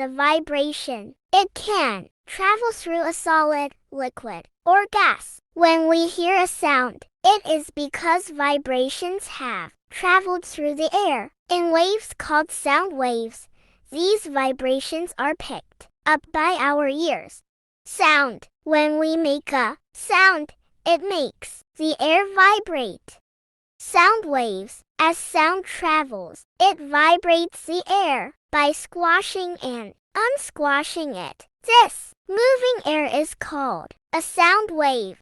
a vibration. It can travel through a solid, liquid, or gas. When we hear a sound, it is because vibrations have traveled through the air in waves called sound waves. These vibrations are picked up by our ears. Sound. When we make a sound, it makes the air vibrate. Sound waves. As sound travels, it vibrates the air by squashing and unsquashing it. This moving air is called a sound wave.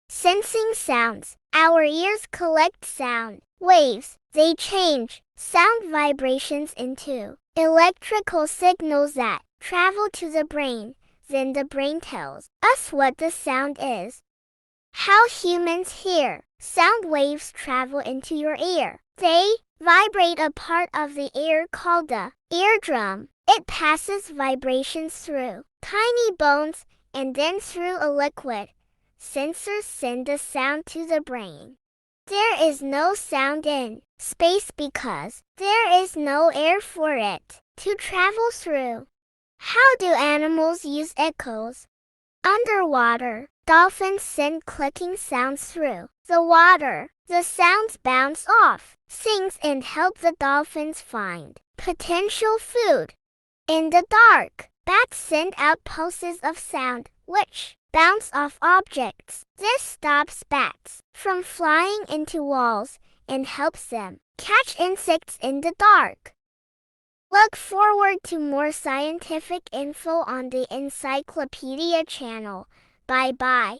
Sensing sounds. Our ears collect sound waves. They change sound vibrations into electrical signals that travel to the brain. Then the brain tells us what the sound is. How humans hear. Sound waves travel into your ear. They vibrate a part of the ear called the eardrum. It passes vibrations through tiny bones and then through a liquid. Sensors send the sound to the brain. There is no sound in space because there is no air for it to travel through. How do animals use echoes? Underwater, dolphins send clicking sounds through the water. The sounds bounce off things and help the dolphins find potential food. In the dark, bats send out pulses of sound, which bounce off objects. This stops bats from flying into walls and helps them catch insects in the dark. Look forward to more scientific info on the Encyclopedia channel. Bye-bye.